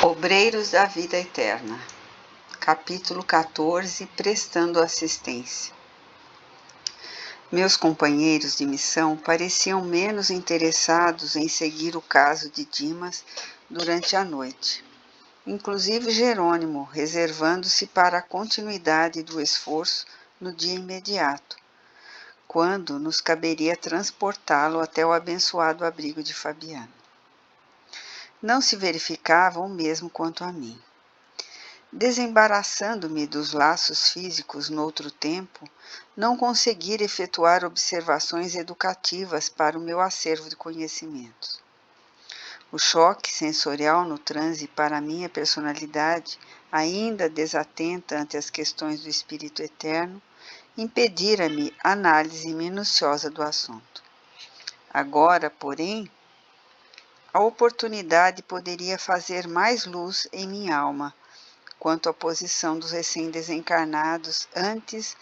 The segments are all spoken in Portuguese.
Obreiros da Vida Eterna. Capítulo 14. Prestando assistência. Meus companheiros de missão pareciam menos interessados em seguir o caso de Dimas durante a noite. Inclusive Jerônimo, reservando-se para a continuidade do esforço no dia imediato, quando nos caberia transportá-lo até o abençoado abrigo de Fabiano. Não se verificava o mesmo quanto a mim. Desembaraçando-me dos laços físicos noutro tempo, não conseguira efetuar observações educativas para o meu acervo de conhecimentos. O choque sensorial no transe para a minha personalidade, ainda desatenta ante as questões do espírito eterno, impedira-me análise minuciosa do assunto. Agora, porém, a oportunidade poderia fazer mais luz em minha alma quanto à posição dos recém-desencarnados antes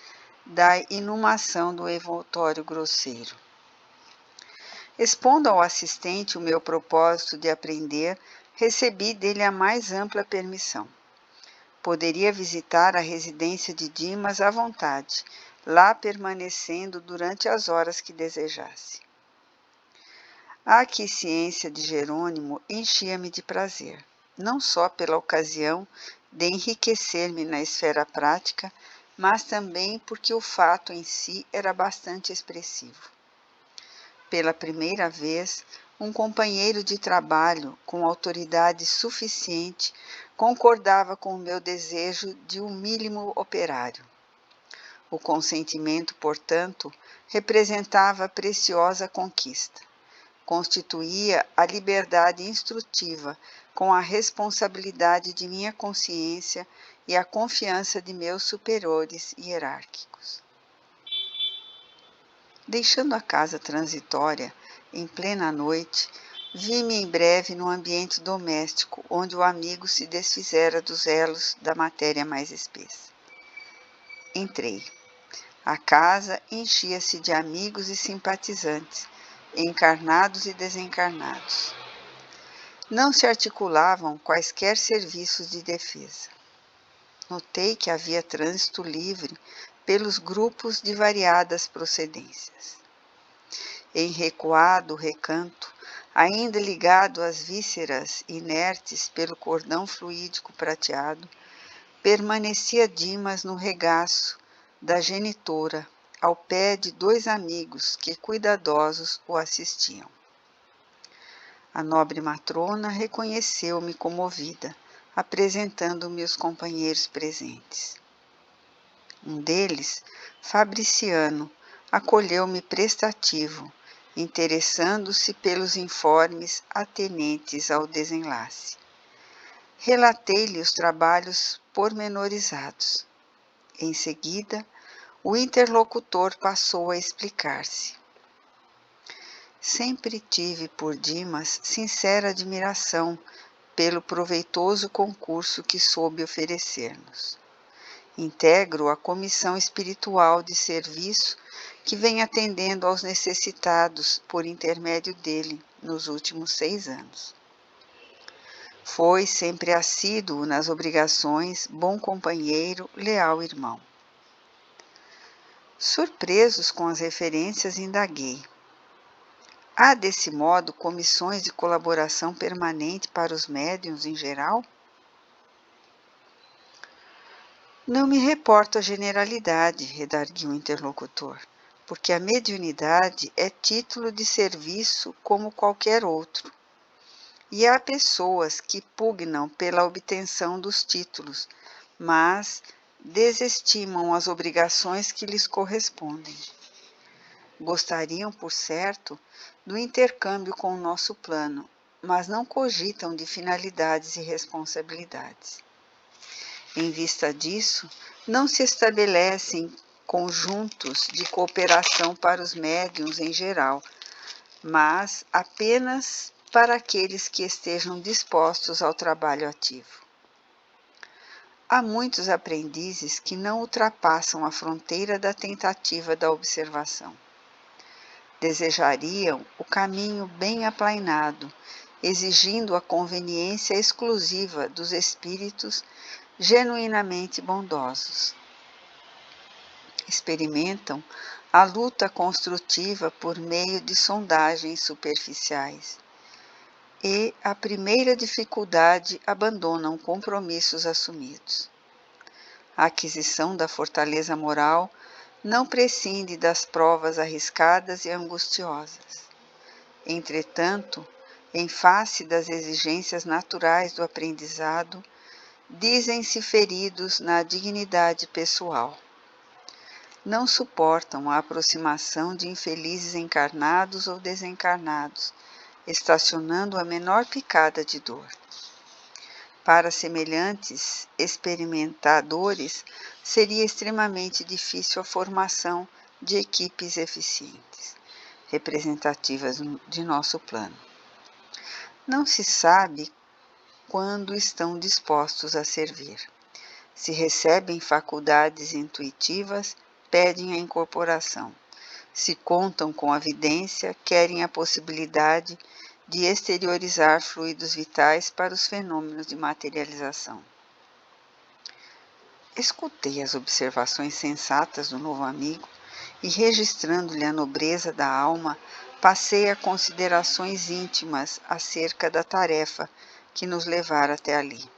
da inumação do envoltório grosseiro. Expondo ao assistente o meu propósito de aprender, recebi dele a mais ampla permissão. Poderia visitar a residência de Dimas à vontade, lá permanecendo durante as horas que desejasse. A aquiescência de Jerônimo enchia-me de prazer, não só pela ocasião de enriquecer-me na esfera prática, mas também porque o fato em si era bastante expressivo. Pela primeira vez, um companheiro de trabalho com autoridade suficiente concordava com o meu desejo de humílimo operário. O consentimento, portanto, representava preciosa conquista. Constituía a liberdade instrutiva com a responsabilidade de minha consciência e a confiança de meus superiores hierárquicos. Deixando a casa transitória, em plena noite, vi-me em breve no ambiente doméstico, onde o amigo se desfizera dos elos da matéria mais espessa. Entrei. A casa enchia-se de amigos e simpatizantes, encarnados e desencarnados. Não se articulavam quaisquer serviços de defesa. Notei que havia trânsito livre pelos grupos de variadas procedências. Em recuado recanto, ainda ligado às vísceras inertes pelo cordão fluídico prateado, permanecia Dimas no regaço da genitora, ao pé de dois amigos que cuidadosos o assistiam. A nobre matrona reconheceu-me comovida, apresentando-me os companheiros presentes. Um deles, Fabriciano, acolheu-me prestativo, interessando-se pelos informes atenentes ao desenlace. Relatei-lhe os trabalhos pormenorizados. Em seguida, o interlocutor passou a explicar-se. Sempre tive por Dimas sincera admiração pelo proveitoso concurso que soube oferecer-nos. Integro a comissão espiritual de serviço que vem atendendo aos necessitados por intermédio dele nos últimos 6 anos. Foi sempre assíduo nas obrigações, bom companheiro, leal irmão. Surpresos com as referências, indaguei. Há, desse modo, comissões de colaboração permanente para os médiuns em geral? Não me reporto à generalidade, redarguiu o interlocutor, porque a mediunidade é título de serviço como qualquer outro. E há pessoas que pugnam pela obtenção dos títulos, mas desestimam as obrigações que lhes correspondem. Gostariam, por certo, do intercâmbio com o nosso plano, mas não cogitam de finalidades e responsabilidades. Em vista disso, não se estabelecem conjuntos de cooperação para os médiuns em geral, mas apenas para aqueles que estejam dispostos ao trabalho ativo. Há muitos aprendizes que não ultrapassam a fronteira da tentativa da observação. Desejariam o caminho bem aplainado exigindo a conveniência exclusiva dos espíritos genuinamente bondosos. Experimentam a luta construtiva por meio de sondagens superficiais e, à primeira dificuldade, abandonam compromissos assumidos. A aquisição da fortaleza moral não prescinde das provas arriscadas e angustiosas. Entretanto, em face das exigências naturais do aprendizado, dizem-se feridos na dignidade pessoal. Não suportam a aproximação de infelizes encarnados ou desencarnados, estacionando a menor picada de dor. Para semelhantes experimentadores, seria extremamente difícil a formação de equipes eficientes, representativas de nosso plano. Não se sabe quando estão dispostos a servir. Se recebem faculdades intuitivas, pedem a incorporação. Se contam com a vidência, querem a possibilidade de exteriorizar fluidos vitais para os fenômenos de materialização. Escutei as observações sensatas do novo amigo e, registrando-lhe a nobreza da alma, passei a considerações íntimas acerca da tarefa que nos levara até ali.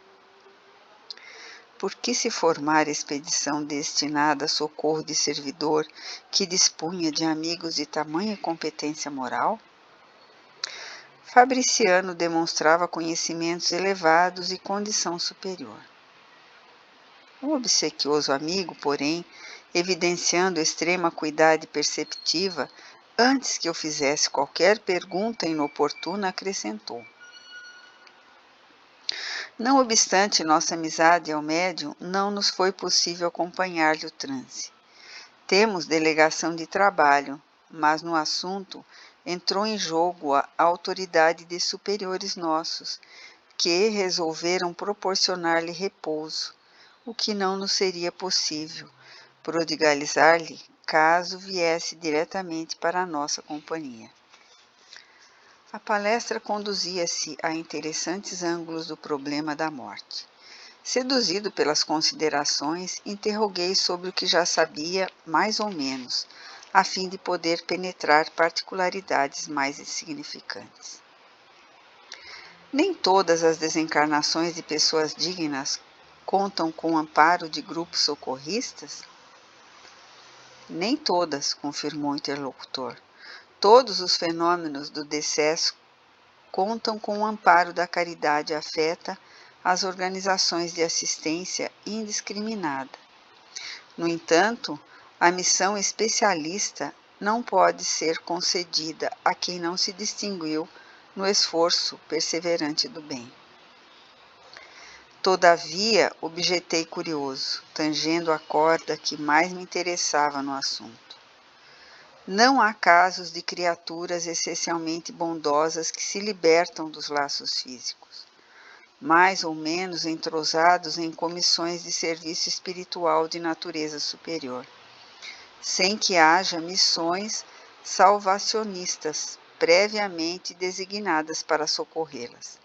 Por que se formar expedição destinada a socorro de servidor que dispunha de amigos de tamanha competência moral? Fabriciano demonstrava conhecimentos elevados e condição superior. O obsequioso amigo, porém, evidenciando extrema cuidade perceptiva, antes que eu fizesse qualquer pergunta inoportuna, acrescentou: não obstante nossa amizade ao médium, não nos foi possível acompanhar-lhe o transe. Temos delegação de trabalho, mas no assunto entrou em jogo a autoridade de superiores nossos, que resolveram proporcionar-lhe repouso, o que não nos seria possível prodigalizar-lhe caso viesse diretamente para a nossa companhia. A palestra conduzia-se a interessantes ângulos do problema da morte. Seduzido pelas considerações, interroguei sobre o que já sabia, mais ou menos, a fim de poder penetrar particularidades mais insignificantes. Nem todas as desencarnações de pessoas dignas contam com o amparo de grupos socorristas? Nem todas, confirmou o interlocutor. Todos os fenômenos do decesso contam com o amparo da caridade afeta às organizações de assistência indiscriminada. No entanto, a missão especialista não pode ser concedida a quem não se distinguiu no esforço perseverante do bem. Todavia, objetei curioso, tangendo a corda que mais me interessava no assunto. Não há casos de criaturas essencialmente bondosas que se libertam dos laços físicos, mais ou menos entrosados em comissões de serviço espiritual de natureza superior, sem que haja missões salvacionistas previamente designadas para socorrê-las.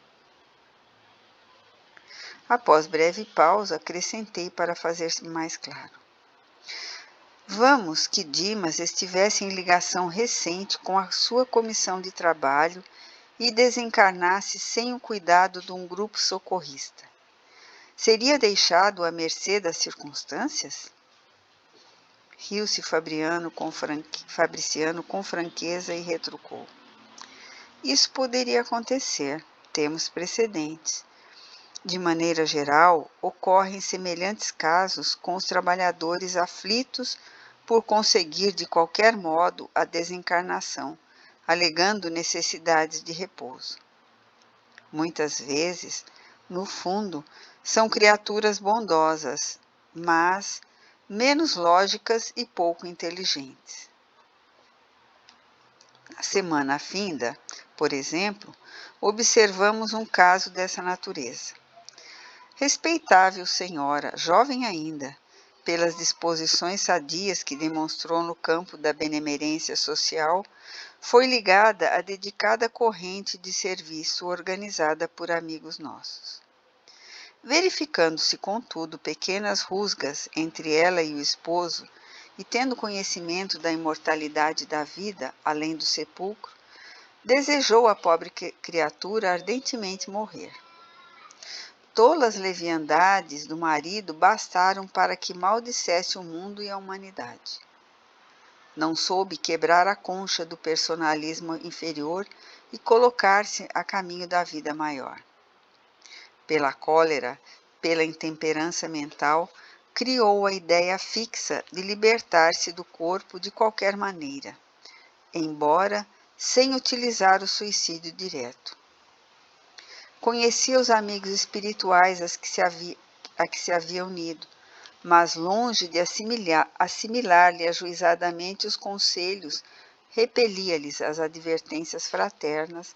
Após breve pausa, acrescentei para fazer-se mais claro. Vamos que Dimas estivesse em ligação recente com a sua comissão de trabalho e desencarnasse sem o cuidado de um grupo socorrista. Seria deixado à mercê das circunstâncias? Riu-se Fabriciano com franqueza e retrucou. Isso poderia acontecer, temos precedentes. De maneira geral, ocorrem semelhantes casos com os trabalhadores aflitos por conseguir de qualquer modo a desencarnação, alegando necessidades de repouso. Muitas vezes, no fundo, são criaturas bondosas, mas menos lógicas e pouco inteligentes. Na semana finda, por exemplo, observamos um caso dessa natureza. Respeitável senhora, jovem ainda, pelas disposições sadias que demonstrou no campo da benemerência social, foi ligada à dedicada corrente de serviço organizada por amigos nossos. Verificando-se, contudo, pequenas rusgas entre ela e o esposo, e tendo conhecimento da imortalidade da vida, além do sepulcro, desejou a pobre criatura ardentemente morrer. Tolas leviandades do marido bastaram para que maldissesse o mundo e a humanidade. Não soube quebrar a concha do personalismo inferior e colocar-se a caminho da vida maior. Pela cólera, pela intemperança mental, criou a ideia fixa de libertar-se do corpo de qualquer maneira, embora sem utilizar o suicídio direto. Conhecia os amigos espirituais a que se havia unido, mas longe de assimilar-lhe ajuizadamente os conselhos, repelia-lhes as advertências fraternas,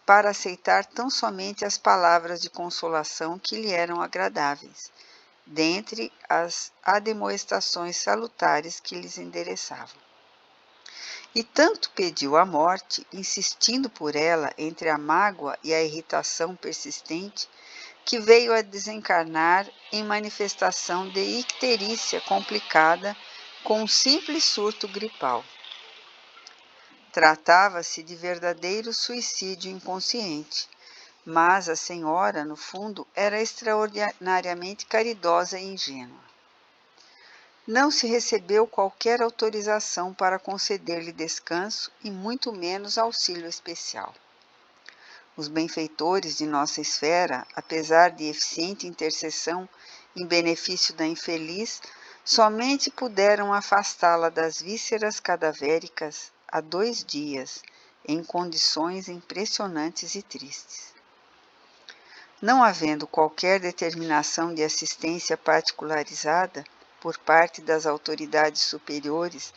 para aceitar tão somente as palavras de consolação que lhe eram agradáveis, dentre as admoestações salutares que lhes endereçavam. E tanto pediu a morte, insistindo por ela entre a mágoa e a irritação persistente, que veio a desencarnar em manifestação de icterícia complicada com um simples surto gripal. Tratava-se de verdadeiro suicídio inconsciente, mas a senhora, no fundo, era extraordinariamente caridosa e ingênua. Não se recebeu qualquer autorização para conceder-lhe descanso e muito menos auxílio especial. Os benfeitores de nossa esfera, apesar de eficiente intercessão em benefício da infeliz, somente puderam afastá-la das vísceras cadavéricas há 2 dias, em condições impressionantes e tristes. Não havendo qualquer determinação de assistência particularizada por parte das autoridades superiores,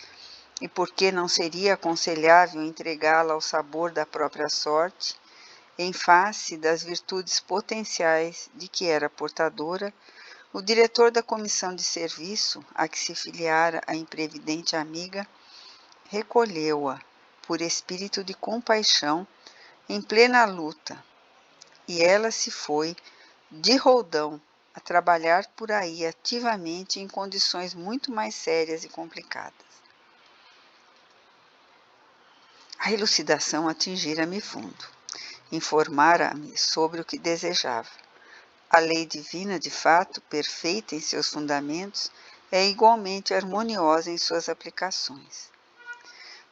e porque não seria aconselhável entregá-la ao sabor da própria sorte, em face das virtudes potenciais de que era portadora, o diretor da comissão de serviço, a que se filiara a imprevidente amiga, recolheu-a, por espírito de compaixão, em plena luta, e ela se foi, de roldão, a trabalhar por aí ativamente em condições muito mais sérias e complicadas. A elucidação atingira-me fundo. Informara-me sobre o que desejava. A lei divina, de fato, perfeita em seus fundamentos, é igualmente harmoniosa em suas aplicações.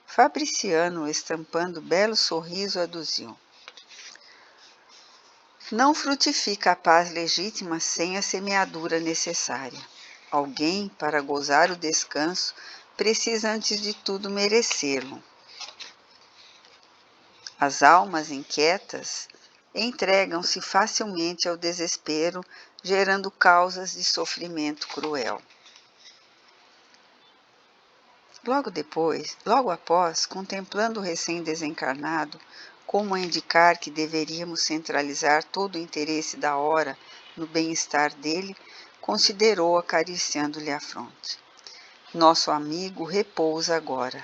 Fabriciano, estampando belo sorriso, aduziu: não frutifica a paz legítima sem a semeadura necessária. Alguém, para gozar o descanso, precisa antes de tudo merecê-lo. As almas inquietas entregam-se facilmente ao desespero, gerando causas de sofrimento cruel. Logo após, contemplando o recém-desencarnado, como a indicar que deveríamos centralizar todo o interesse da hora no bem-estar dele, considerou acariciando-lhe a fronte. Nosso amigo repousa agora.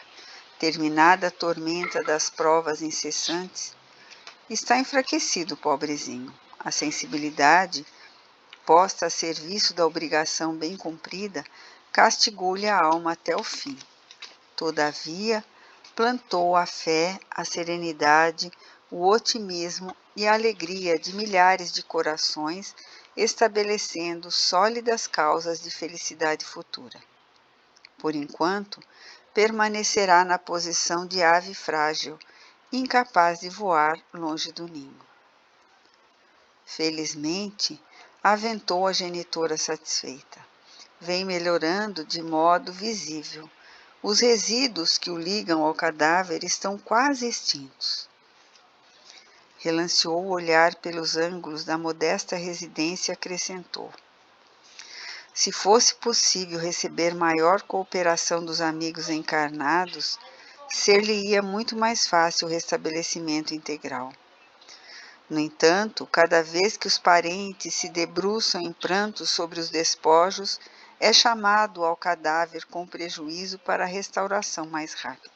Terminada a tormenta das provas incessantes, está enfraquecido, pobrezinho. A sensibilidade, posta a serviço da obrigação bem cumprida, castigou-lhe a alma até o fim. Todavia, plantou a fé, a serenidade, o otimismo e a alegria de milhares de corações, estabelecendo sólidas causas de felicidade futura. Por enquanto, permanecerá na posição de ave frágil, incapaz de voar longe do ninho. Felizmente, aventou a genitora satisfeita. Vem melhorando de modo visível. Os resíduos que o ligam ao cadáver estão quase extintos. Relanceou o olhar pelos ângulos da modesta residência e acrescentou: se fosse possível receber maior cooperação dos amigos encarnados, ser-lhe-ia muito mais fácil o restabelecimento integral. No entanto, cada vez que os parentes se debruçam em prantos sobre os despojos, é chamado ao cadáver com prejuízo para a restauração mais rápida.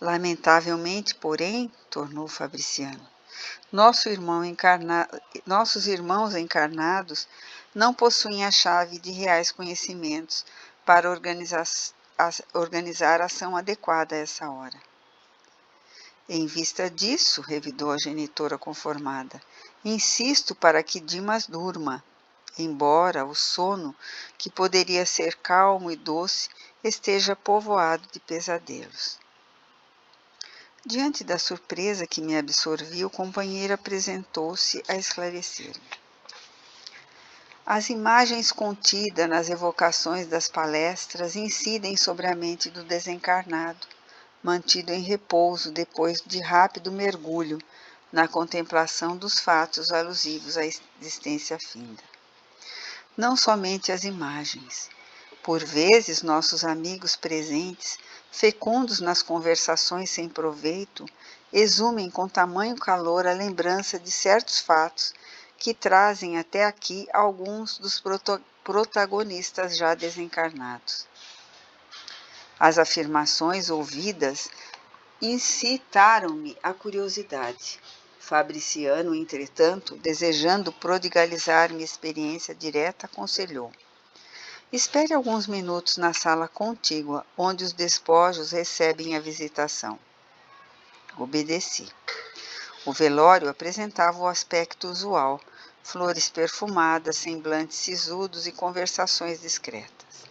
Lamentavelmente, porém, tornou Fabriciano, nossos irmãos encarnados não possuem a chave de reais conhecimentos para organizar a ação adequada a essa hora. Em vista disso, revidou a genitora conformada, insisto para que Dimas durma, embora o sono, que poderia ser calmo e doce, esteja povoado de pesadelos. Diante da surpresa que me absorvia, o companheiro apresentou-se a esclarecer-me. As imagens contidas nas evocações das palestras incidem sobre a mente do desencarnado, mantido em repouso depois de rápido mergulho na contemplação dos fatos alusivos à existência finda. Não somente as imagens. Por vezes, nossos amigos presentes, fecundos nas conversações sem proveito, exumem com tamanho calor a lembrança de certos fatos que trazem até aqui alguns dos protagonistas já desencarnados. As afirmações ouvidas incitaram-me a curiosidade. Fabriciano, entretanto, desejando prodigalizar minha experiência direta, aconselhou: espere alguns minutos na sala contígua, onde os despojos recebem a visitação. Obedeci. O velório apresentava o aspecto usual, flores perfumadas, semblantes sisudos e conversações discretas.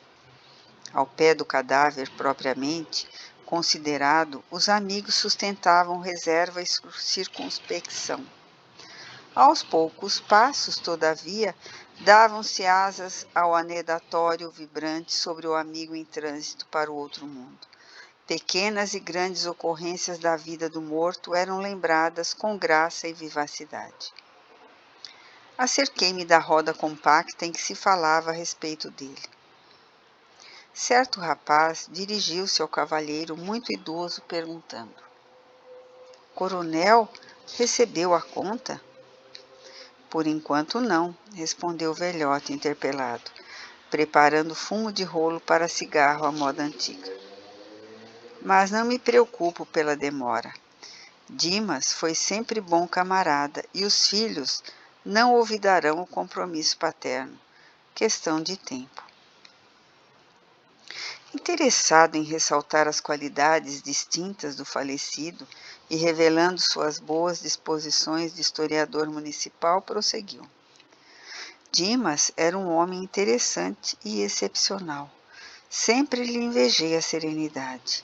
Ao pé do cadáver propriamente considerado, os amigos sustentavam reserva e circunspecção. Aos poucos passos, todavia, davam-se asas ao anedatório vibrante sobre o amigo em trânsito para o outro mundo. Pequenas e grandes ocorrências da vida do morto eram lembradas com graça e vivacidade. Acerquei-me da roda compacta em que se falava a respeito dele. Certo rapaz dirigiu-se ao cavalheiro muito idoso, perguntando: Coronel, recebeu a conta? Por enquanto não, respondeu o velhote interpelado, preparando fumo de rolo para cigarro à moda antiga. Mas não me preocupo pela demora. Dimas foi sempre bom camarada e os filhos não olvidarão o compromisso paterno. Questão de tempo. Interessado em ressaltar as qualidades distintas do falecido e revelando suas boas disposições de historiador municipal, prosseguiu. Dimas era um homem interessante e excepcional. Sempre lhe invejei a serenidade.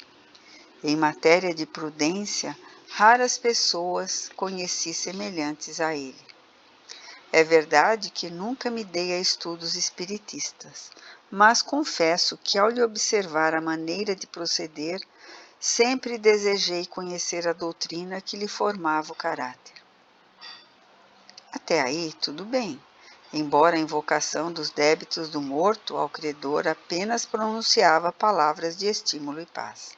Em matéria de prudência, raras pessoas conheci semelhantes a ele. É verdade que nunca me dei a estudos espiritistas, mas confesso que, ao lhe observar a maneira de proceder, sempre desejei conhecer a doutrina que lhe formava o caráter. Até aí, tudo bem, embora a invocação dos débitos do morto ao credor apenas pronunciava palavras de estímulo e paz.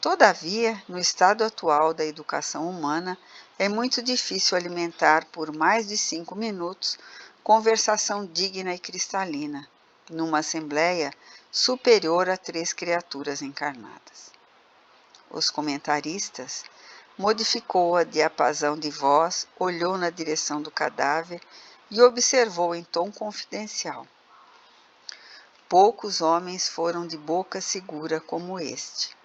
Todavia, no estado atual da educação humana, é muito difícil alimentar por mais de 5 minutos conversação digna e cristalina, numa assembleia superior a 3 criaturas encarnadas. Os comentaristas modificou a diapasão de voz, olhou na direção do cadáver e observou em tom confidencial. Poucos homens foram de boca segura como este.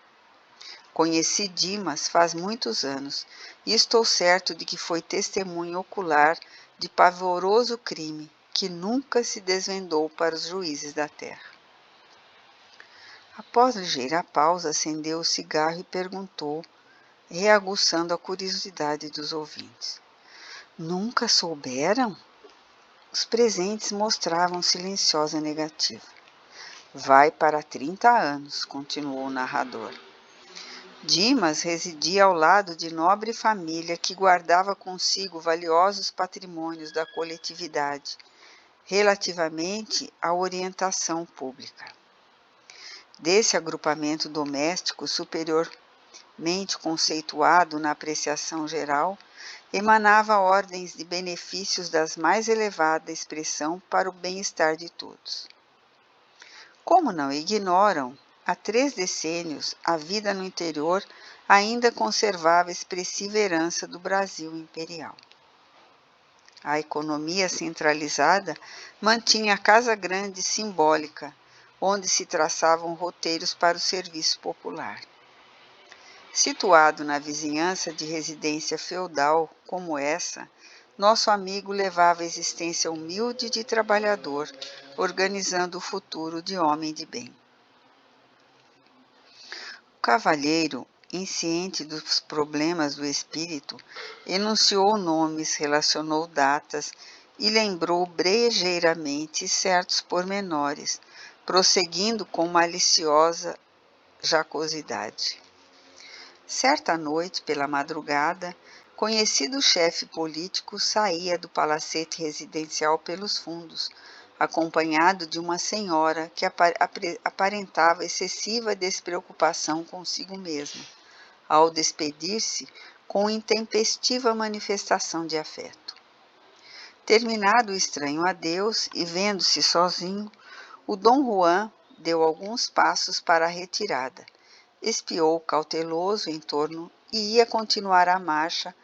Conheci Dimas faz muitos anos e estou certo de que foi testemunho ocular de pavoroso crime que nunca se desvendou para os juízes da terra. Após ligeira pausa, acendeu o cigarro e perguntou, reaguçando a curiosidade dos ouvintes. Nunca souberam? Os presentes mostravam silenciosa negativa. Vai para 30 anos, continuou o narrador. Dimas residia ao lado de nobre família que guardava consigo valiosos patrimônios da coletividade, relativamente à orientação pública. Desse agrupamento doméstico superiormente conceituado na apreciação geral, emanava ordens de benefícios das mais elevada expressão para o bem-estar de todos. Como não ignoram, há 3 decênios a vida no interior ainda conservava expressiva herança do Brasil imperial. A economia centralizada mantinha a Casa Grande simbólica, onde se traçavam roteiros para o serviço popular. Situado na vizinhança de residência feudal como essa, nosso amigo levava a existência humilde de trabalhador, organizando o futuro de homem de bem. O cavalheiro, insciente dos problemas do espírito, enunciou nomes, relacionou datas e lembrou brejeiramente certos pormenores, prosseguindo com maliciosa jacosidade. Certa noite, pela madrugada, conhecido chefe político saía do palacete residencial pelos fundos, acompanhado de uma senhora que aparentava excessiva despreocupação consigo mesma, ao despedir-se com intempestiva manifestação de afeto. Terminado o estranho adeus e vendo-se sozinho, o Dom Juan deu alguns passos para a retirada, espiou cauteloso em torno e ia continuar a marcha,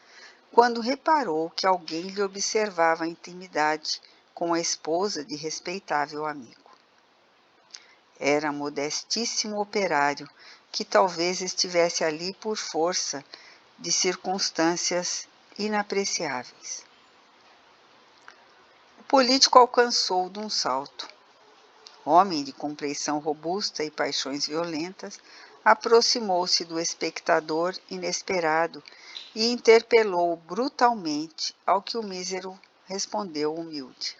quando reparou que alguém lhe observava a intimidade com a esposa de respeitável amigo. Era modestíssimo operário, que talvez estivesse ali por força de circunstâncias inapreciáveis. O político alcançou de um salto. Homem de compleição robusta e paixões violentas, aproximou-se do espectador inesperado e interpelou-o brutalmente, ao que o mísero respondeu humilde.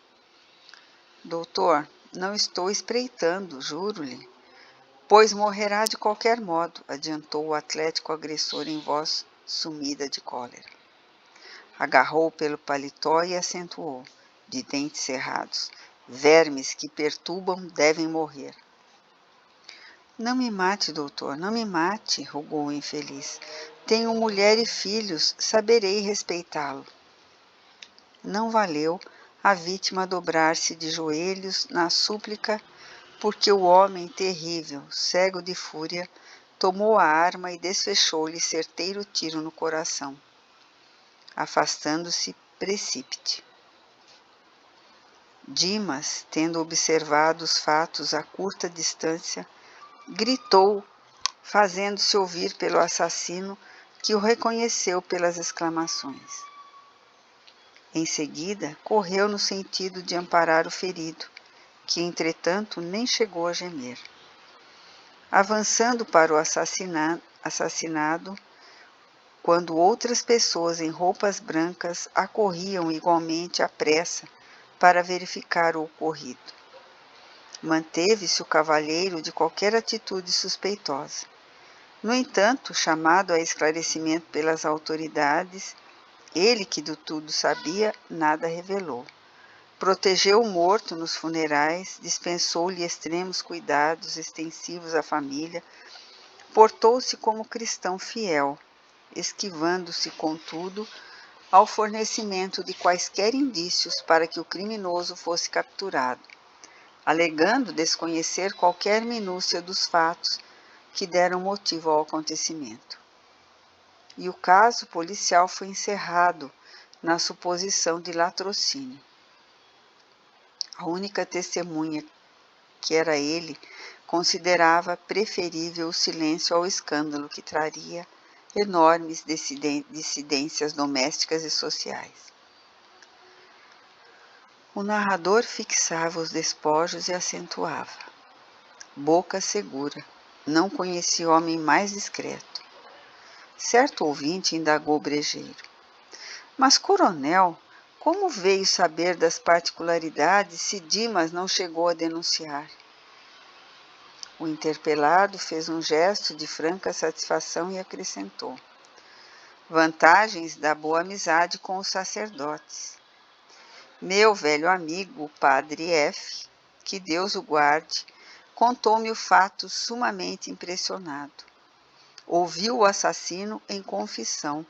Doutor, não estou espreitando, juro-lhe. Pois morrerá de qualquer modo, adiantou o atlético agressor em voz sumida de cólera. Agarrou pelo paletó e acentuou, de dentes cerrados, vermes que perturbam devem morrer. Não me mate, doutor, não me mate, rogou o infeliz. Tenho mulher e filhos, saberei respeitá-lo. Não valeu a vítima dobrar-se de joelhos na súplica, porque o homem terrível, cego de fúria, tomou a arma e desfechou-lhe certeiro tiro no coração. Afastando-se, precípite. Dimas, tendo observado os fatos a curta distância, gritou, fazendo-se ouvir pelo assassino, que o reconheceu pelas exclamações. Em seguida, correu no sentido de amparar o ferido, que, entretanto, nem chegou a gemer. Avançando para o assassinado, quando outras pessoas em roupas brancas acorriam igualmente à pressa para verificar o ocorrido. Manteve-se o cavalheiro de qualquer atitude suspeitosa. No entanto, chamado a esclarecimento pelas autoridades, ele, que de tudo sabia, nada revelou. Protegeu o morto nos funerais, dispensou-lhe extremos cuidados extensivos à família, portou-se como cristão fiel, esquivando-se, contudo, ao fornecimento de quaisquer indícios para que o criminoso fosse capturado, alegando desconhecer qualquer minúcia dos fatos que deram motivo ao acontecimento. E o caso policial foi encerrado na suposição de latrocínio. A única testemunha, que era ele, considerava preferível o silêncio ao escândalo que traria enormes dissidências domésticas e sociais. O narrador fixava os despojos e acentuava. Boca segura, não conheci homem mais discreto. Certo ouvinte indagou brejeiro. Mas, coronel, como veio saber das particularidades se Dimas não chegou a denunciar? O interpelado fez um gesto de franca satisfação e acrescentou. Vantagens da boa amizade com os sacerdotes. Meu velho amigo, o padre F., que Deus o guarde, contou-me o fato sumamente impressionado. Ouviu o assassino em confissão,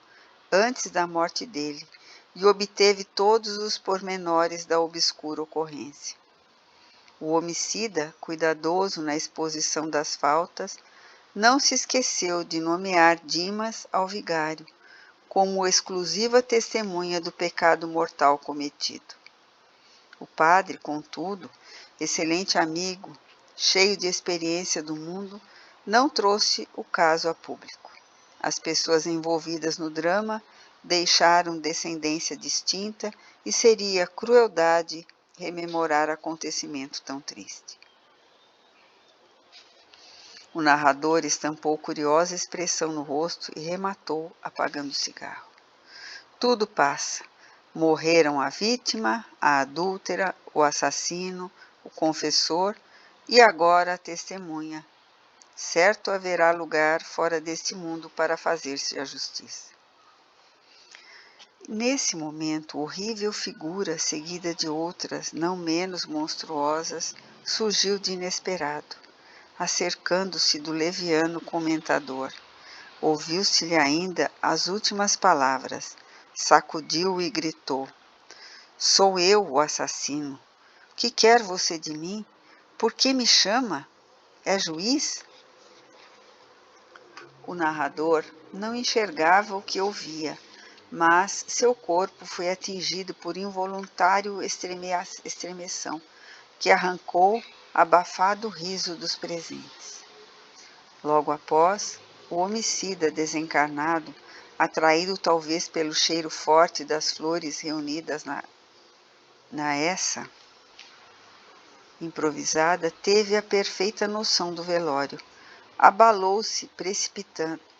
antes da morte dele, e obteve todos os pormenores da obscura ocorrência. O homicida, cuidadoso na exposição das faltas, não se esqueceu de nomear Dimas ao vigário, como exclusiva testemunha do pecado mortal cometido. O padre, contudo, excelente amigo, cheio de experiência do mundo, não trouxe o caso a público. As pessoas envolvidas no drama deixaram descendência distinta e seria crueldade rememorar acontecimento tão triste. O narrador estampou curiosa expressão no rosto e rematou, apagando o cigarro. Tudo passa. Morreram a vítima, a adúltera, o assassino, o confessor e agora a testemunha. Certo haverá lugar fora deste mundo para fazer-se a justiça. Nesse momento, horrível figura, seguida de outras, não menos monstruosas, surgiu de inesperado, acercando-se do leviano comentador. Ouviu-se-lhe ainda as últimas palavras. Sacudiu e gritou: Sou eu o assassino. Que quer você de mim? Por que me chama? É juiz? O narrador não enxergava o que ouvia, mas seu corpo foi atingido por involuntário estremeção, que arrancou abafado riso dos presentes. Logo após, o homicida desencarnado, atraído talvez pelo cheiro forte das flores reunidas na essa improvisada, teve a perfeita noção do velório. Abalou-se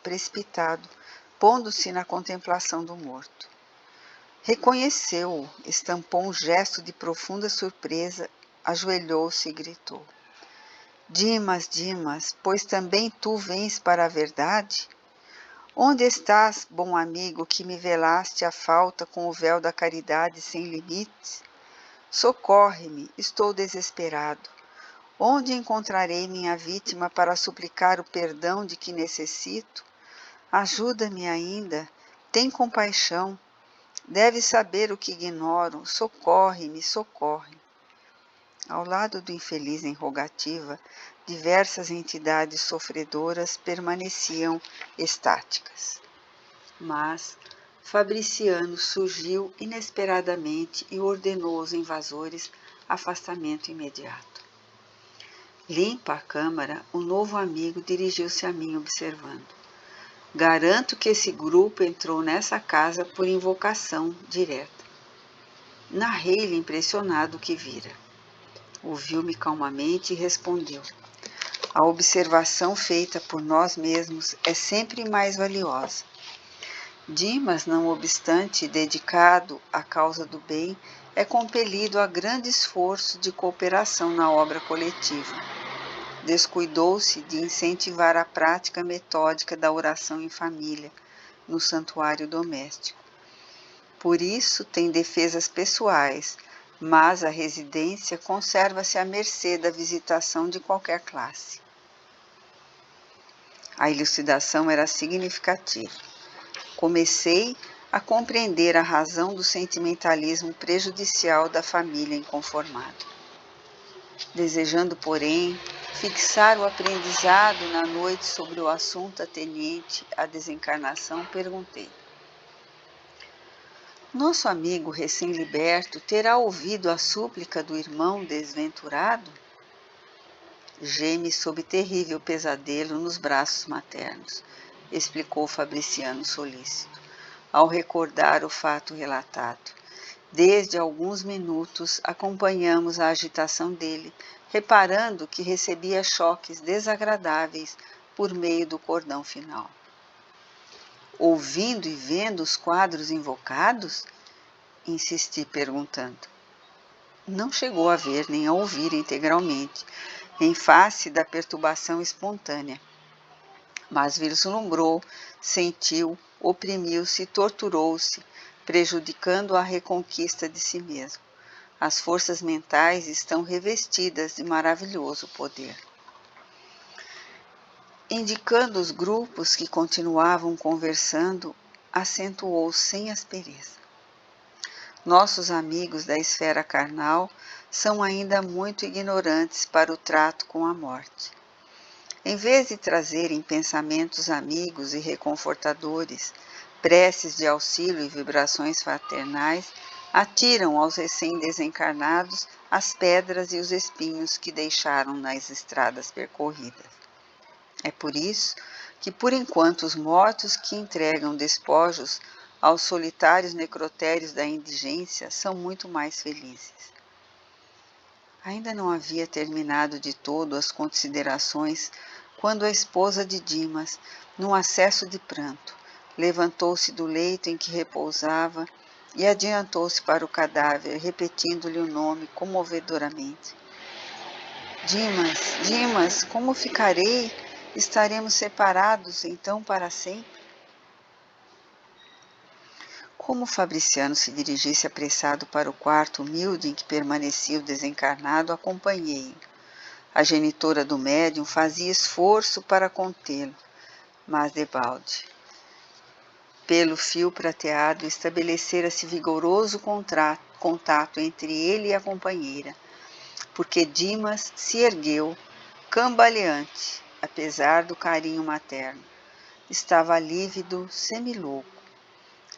precipitado, pondo-se na contemplação do morto. Reconheceu-o, estampou um gesto de profunda surpresa, ajoelhou-se e gritou: Dimas, Dimas, pois também tu vens para a verdade? Onde estás, bom amigo, que me velaste a falta com o véu da caridade sem limites? Socorre-me, estou desesperado. Onde encontrarei minha vítima para suplicar o perdão de que necessito? Ajuda-me ainda, tem compaixão. Deves saber o que ignoro, socorre-me, socorre. Ao lado do infeliz em rogativa, diversas entidades sofredoras permaneciam estáticas. Mas Fabriciano surgiu inesperadamente e ordenou aos invasores afastamento imediato. Limpa a câmara, o novo amigo dirigiu-se a mim observando. Garanto que esse grupo entrou nessa casa por invocação direta. Narrei-lhe impressionado o que vira. Ouviu-me calmamente e respondeu: A observação feita por nós mesmos é sempre mais valiosa. Dimas, não obstante dedicado à causa do bem, é compelido a grande esforço de cooperação na obra coletiva. Descuidou-se de incentivar a prática metódica da oração em família, no santuário doméstico. Por isso tem defesas pessoais, mas a residência conserva-se à mercê da visitação de qualquer classe. A elucidação era significativa. Comecei a compreender a razão do sentimentalismo prejudicial da família inconformada. Desejando, porém, fixar o aprendizado na noite sobre o assunto ateniente à desencarnação, perguntei: Nosso amigo recém-liberto terá ouvido a súplica do irmão desventurado? Geme sob terrível pesadelo nos braços maternos, explicou Fabriciano solícito, ao recordar o fato relatado. Desde alguns minutos acompanhamos a agitação dele, reparando que recebia choques desagradáveis por meio do cordão final. Ouvindo e vendo os quadros invocados? Insisti perguntando. Não chegou a ver nem a ouvir integralmente, em face da perturbação espontânea. Mas vislumbrou, sentiu, oprimiu-se e torturou-se, prejudicando a reconquista de si mesmo. As forças mentais estão revestidas de maravilhoso poder. Indicando os grupos que continuavam conversando, acentuou sem aspereza. Nossos amigos da esfera carnal são ainda muito ignorantes para o trato com a morte. Em vez de trazerem pensamentos amigos e reconfortadores, preces de auxílio e vibrações fraternais, atiram aos recém-desencarnados as pedras e os espinhos que deixaram nas estradas percorridas. É por isso que, por enquanto, os mortos que entregam despojos aos solitários necrotérios da indigência são muito mais felizes. Ainda não havia terminado de todo as considerações quando a esposa de Dimas, num acesso de pranto, levantou-se do leito em que repousava e adiantou-se para o cadáver, repetindo-lhe o nome comovedoramente. Dimas, Dimas, como ficarei? Estaremos separados então para sempre? Como Fabriciano se dirigisse apressado para o quarto humilde em que permanecia o desencarnado, acompanhei-o. A genitora do médium fazia esforço para contê-lo, mas debalde. Pelo fio prateado estabelecera-se vigoroso contato entre ele e a companheira, porque Dimas se ergueu, cambaleante, apesar do carinho materno. Estava lívido, semilouco.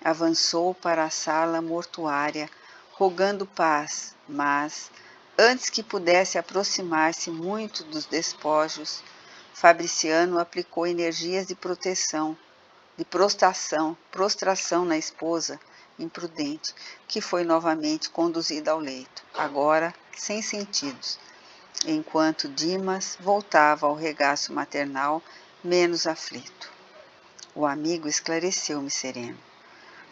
Avançou para a sala mortuária, rogando paz, mas, antes que pudesse aproximar-se muito dos despojos, Fabriciano aplicou energias de prostração na esposa imprudente, que foi novamente conduzida ao leito, agora sem sentidos, enquanto Dimas voltava ao regaço maternal menos aflito. O amigo esclareceu-me sereno.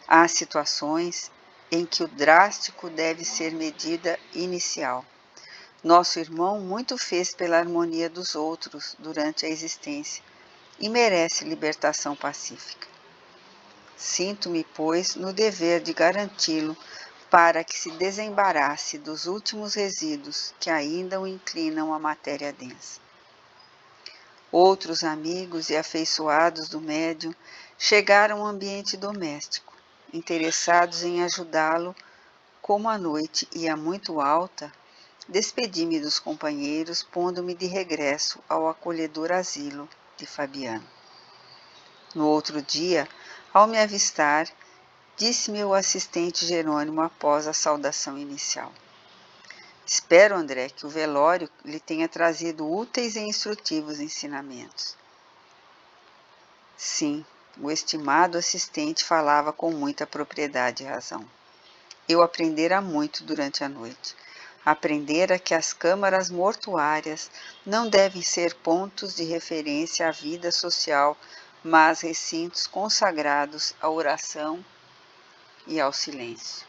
Há situações em que o drástico deve ser medida inicial. Nosso irmão muito fez pela harmonia dos outros durante a existência e merece libertação pacífica. Sinto-me, pois, no dever de garanti-lo para que se desembarace dos últimos resíduos que ainda o inclinam à matéria densa. Outros amigos e afeiçoados do médium chegaram ao ambiente doméstico, interessados em ajudá-lo. Como a noite ia muito alta, despedi-me dos companheiros, pondo-me de regresso ao acolhedor asilo de Fabiano. No outro dia, ao me avistar, disse-me o assistente Jerônimo após a saudação inicial. Espero, André, que o velório lhe tenha trazido úteis e instrutivos ensinamentos. Sim, o estimado assistente falava com muita propriedade e razão. Eu aprendera muito durante a noite. Aprendera que as câmaras mortuárias não devem ser pontos de referência à vida social, mas recintos consagrados à oração e ao silêncio.